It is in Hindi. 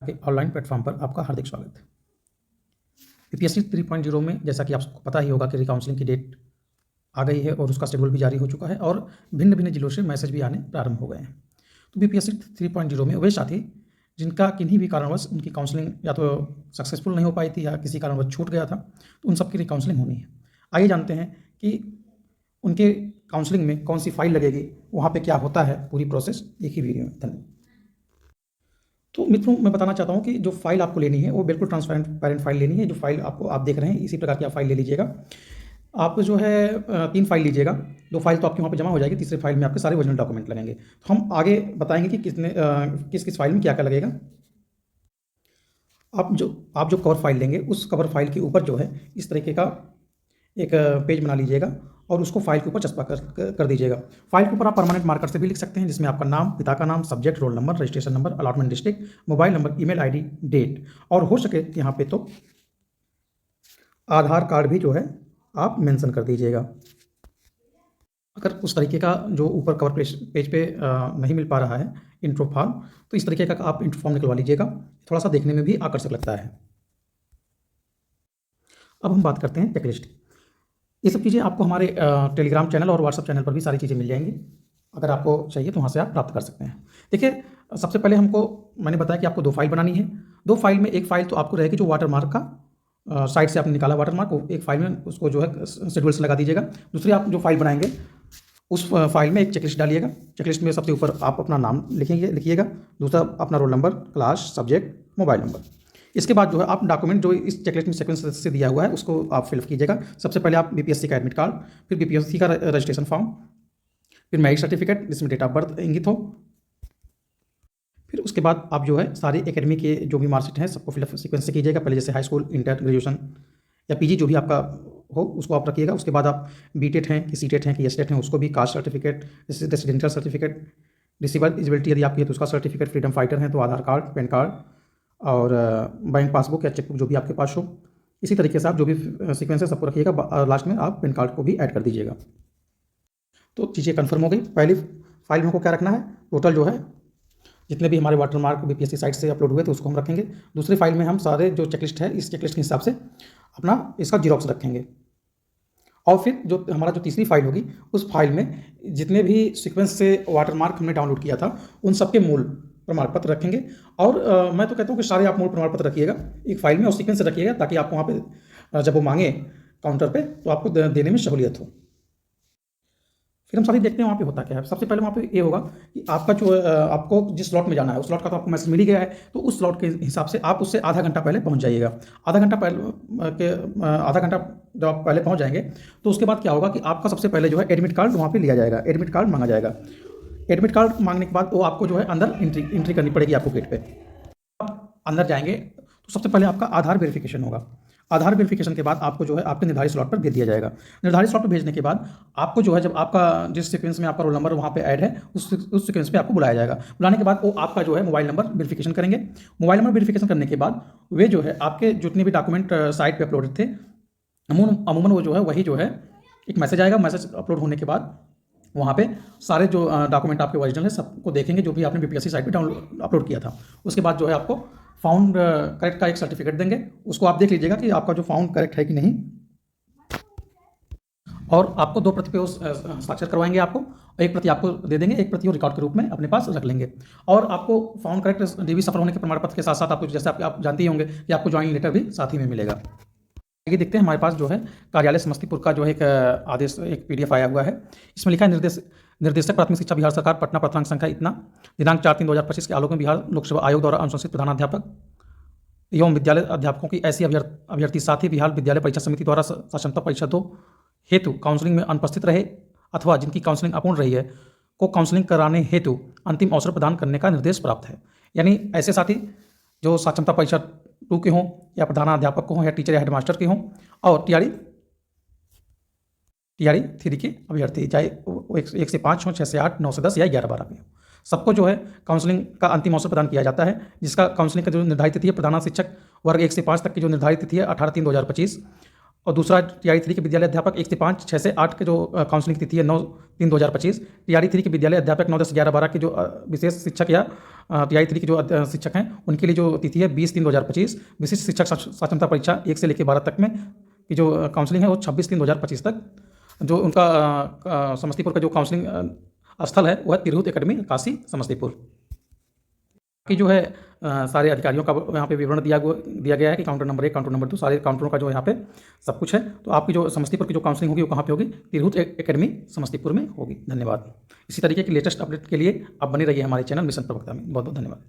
के ऑनलाइन प्लेटफॉर्म पर आपका हार्दिक स्वागत है। बीपीएससी 3.0 में जैसा कि आपको पता ही होगा कि रिकाउंसलिंग की डेट आ गई है और उसका शेड्यूल भी जारी हो चुका है और भिन्न भिन्न जिलों से मैसेज भी आने प्रारंभ हो गए हैं। तो बीपीएससी 3.0 में वे साथी जिनका किन्हीं भी कारणवश उनकी काउंसलिंग या तो सक्सेसफुल नहीं हो पाई थी या किसी कारणवश छूट गया था, तो उन सबकी रिकाउंसलिंग होनी है। आइए जानते हैं कि उनके काउंसलिंग में कौन सी फाइल लगेगी, वहाँ पे क्या होता है, पूरी प्रोसेस एक ही वीडियो में। धन्यवाद। तो मित्रों, मैं बताना चाहता हूँ कि जो फाइल आपको लेनी है वो बिल्कुल ट्रांसपेरेंट फाइल लेनी है। जो फाइल आपको आप देख रहे हैं इसी प्रकार की आप फाइल ले लीजिएगा। आप जो है 3 फाइल लीजिएगा। 2 फाइल तो आपके वहाँ पे जमा हो जाएगी, तीसरे फाइल में आपके सारे ओरिजिनल डॉक्यूमेंट लगेंगे। तो हम आगे बताएंगे कि किस किस फाइल में क्या क्या लगेगा। आप जो कवर फाइल लेंगे उस कवर फाइल के ऊपर जो है इस तरीके का एक पेज बना लीजिएगा और उसको फाइल के ऊपर चस्पा कर दीजिएगा। फाइल के ऊपर आप परमानेंट मार्कर से भी लिख सकते हैं, जिसमें आपका नाम, पिता का नाम, subject, roll number, registration number, allotment district, mobile number, email ID, date और हो सके यहाँ पे तो आधार कार्ड भी जो है आप मेंशन कर दीजिएगा। अगर उस तरीके का जो ऊपर कवर पेज पे नहीं मिल पा रहा है इंट्रो फॉर्म, तो इस तरीके का आप इंट्रो फॉर्म निकलवा लीजिएगा। थोड़ा सा देखने में भी आकर्षक लगता है। अब हम बात करते हैं चेकलिस्ट। ये सब चीज़ें आपको हमारे टेलीग्राम चैनल और व्हाट्सएप चैनल पर भी सारी चीज़ें मिल जाएंगी। अगर आपको चाहिए तो वहाँ से आप प्राप्त कर सकते हैं। देखिए, सबसे पहले मैंने बताया कि आपको 2 फाइल बनानी है। 2 फाइल में एक फाइल तो आपको रहेगी जो वाटरमार्क का साइट से आपने निकाला वाटरमार्क, एक फाइल में उसको जो है शेड्यूल से लगा दीजिएगा। दूसरी आप जो फाइल बनाएंगे उस फाइल में एक चेकलिस्ट डालिएगा। चेकलिस्ट में सबसे ऊपर आप अपना नाम लिखिएगा, दूसरा अपना roll number, class, subject, mobile number. इसके बाद जो है आप डॉक्यूमेंट जो इस चेकलिस्ट में सीक्वेंस से दिया हुआ है उसको आप फिल कीजिएगा। सबसे पहले आप बीपीएससी का एडमिट कार्ड, फिर बीपीएससी का रजिस्ट्रेशन फॉर्म, फिर मैरिज सर्टिफिकेट जिसमें डेट ऑफ बर्थ इंगित हो, फिर उसके बाद आप जो है सारे एकेडमी के जो भी मार्कशीट हैं सबको फिलअप सीक्वेंस से कीजिएगा। पहले जैसे हाई स्कूल, इंटर, ग्रेजुएशन या पीजी जो भी आपका हो उसको आप रखिएगा। उसके बाद आप बीटेट हैं कि सीटेट हैं कि एसटेट हैं उसको भी, caste certificate, residential certificate, receiver eligibility यदि आपकी है तो उसका सर्टिफिकेट, फ्रीडम फाइटर हैं तो आधार कार्ड, पैन कार्ड और बैंक पासबुक या चेकबुक जो भी आपके पास हो। इसी तरीके से आप जो भी सीक्वेंस है सबको रखिएगा। लास्ट में आप पैन कार्ड को भी ऐड कर दीजिएगा। तो चीज़ें कन्फर्म हो गई। पहली फाइल में हमको क्या रखना है, टोटल जो है जितने भी हमारे वाटरमार्क बीपीएससी साइट से अपलोड हुए थे उसको हम रखेंगे। दूसरी फाइल में हम सारे जो चेकलिस्ट है इस चेकलिस्ट के हिसाब से अपना इसका जीरोक्स रखेंगे। और फिर जो हमारा जो तीसरी फाइल होगी उस फाइल में जितने भी सीक्वेंस से वाटरमार्क हमने डाउनलोड किया था उन सबके मूल प्रमाण पत्र रखेंगे। और मैं तो कहता हूँ कि सारे आप मूल प्रमाण पत्र रखिएगा एक फाइल में और सीक्वेंस से रखिएगा, ताकि आपको वहाँ पे जब वो मांगे काउंटर पे तो आपको देने में सहूलियत हो। फिर हम सारी देखते हैं वहाँ पे होता क्या है। सबसे पहले वहाँ पे ये होगा कि आपका जो आपको जिस स्लॉट में जाना है उस स्लॉट का तो आपको मैसेज मिल ही गया है, तो उस स्लॉट के हिसाब से आप उससे आधा घंटा पहले पहुँच जाइएगा। आधा घंटा जब आप पहले पहुँच जाएंगे तो उसके बाद क्या होगा कि आपका सबसे पहले जो है एडमिट कार्ड वहाँ पर लिया जाएगा, एडमिट कार्ड मांगा जाएगा। एडमिट कार्ड मांगने के बाद वो आपको जो है अंदर एंट्री करनी पड़ेगी आपको गेट पे। आप अंदर जाएंगे तो सबसे पहले आपका आधार वेरिफिकेशन होगा। आधार वेरिफिकेशन के बाद आपको जो है आपके निर्धारित स्लॉट पर भेज दिया जाएगा। निर्धारित स्लॉट पर भेजने के बाद आपको जो है जब आपका जिस सीक्वेंस में आपका रोल नंबर वहाँ पे ऐड है उस सीक्वेंस पे आपको बुलाया जाएगा। बुलाने के बाद वो आपका जो है मोबाइल नंबर वेरिफिकेशन करेंगे। मोबाइल नंबर वेरिफिकेशन करने के बाद वे जो है आपके जितने भी डॉक्यूमेंट साइट पर अपलोडेड थे अमूमन वो जो है वही जो है एक मैसेज आएगा। मैसेज अपलोड होने के बाद वहाँ पे सारे जो डॉक्यूमेंट आपके ओरिजिनल है सबको देखेंगे जो भी आपने बीपीएससी साइट पे डाउनलोड अपलोड किया था। उसके बाद जो है आपको फाउंड करेक्ट का एक सर्टिफिकेट देंगे। उसको आप देख लीजिएगा कि आपका जो फाउंड करेक्ट है कि नहीं, और आपको 2 प्रति पे हस्ताक्षर करवाएंगे। आपको एक प्रति आपको दे देंगे, एक प्रति वो रिकॉर्ड के रूप में अपने पास रख लेंगे। और आपको फाउंड करेक्ट डीवी सफल होने के प्रमाण पत्र के साथ साथ आपको जैसे आप जानते ही होंगे कि आपको ज्वाइनिंग लेटर भी साथ ही में मिलेगा। आगे देखते हैं, हमारे पास जो है कार्यालय समस्तीपुर का जो है एक आदेश, एक पीडीएफ आया हुआ है। इसमें लिखा है निर्देशक प्राथमिक शिक्षा बिहार सरकार पटना, पत्रांक संख्या इतना, दिनांक 4/3/2025 के आलोक में बिहार लोक सेवा आयोग द्वारा अनुशंसित प्रधानाध्यापक एवं विद्यालय अध्यापकों की ऐसी अभ्यर्थी साथ ही बिहार विद्यालय परीक्षा समिति द्वारा सक्षमता परीक्षा 2 हेतु काउंसलिंग में अनुपस्थित रहे अथवा जिनकी काउंसलिंग अपूर्ण रही है को काउंसलिंग कराने हेतु अंतिम अवसर प्रदान करने का निर्देश प्राप्त है। यानी ऐसे साथी जो सक्षमता परीक्षा 2 के हों या प्रधानाध्यापक को हों या टीचर या हेडमास्टर के हों और टीआरई 3 के अभ्यर्थी, चाहे वो 1 से 5 हों, 6 से 8, 9 से 10 या 11-12 के हों, सबको जो है काउंसलिंग का अंतिम अवसर प्रदान किया जाता है। जिसका काउंसलिंग का जो निर्धारित तिथि है प्रधान शिक्षक वर्ग 1 से 5 तक की जो निर्धारित तिथि है 18/3/2025, और दूसरा टीआरई 3 के विद्यालय अध्यापक 1 से 5, 6 से 8 के जो काउंसलिंग की तिथि है 9/3/2025, टीआरई 3 के विद्यालय अध्यापक 9, 10, 11, 12 के जो विशेष शिक्षक या TI 3 के जो शिक्षक हैं उनके लिए जो तिथि है 20/3/2025, विशिष्ट शिक्षक साक्षरता परीक्षा 1 से लेकर 12 तक में की जो काउंसलिंग है वो 26/3/2025 तक। जो उनका समस्तीपुर का जो काउंसलिंग स्थल है वो है तिरहुत एकेडमी काशी समस्तीपुर की जो है सारे अधिकारियों का यहाँ पे विवरण दिया गया है कि काउंटर नंबर 1, काउंटर नंबर 2, सारे काउंटरों का जो यहाँ पे सब कुछ है। तो आपकी जो समस्तीपुर की जो काउंसलिंग होगी वो कहाँ पे होगी? तिरहुत एकेडमी समस्तीपुर में होगी। धन्यवाद। इसी तरीके की लेटेस्ट अपडेट के लिए आप बने रहिए हमारे चैनल मिशन प्रवक्ता में। बहुत बहुत धन्यवाद।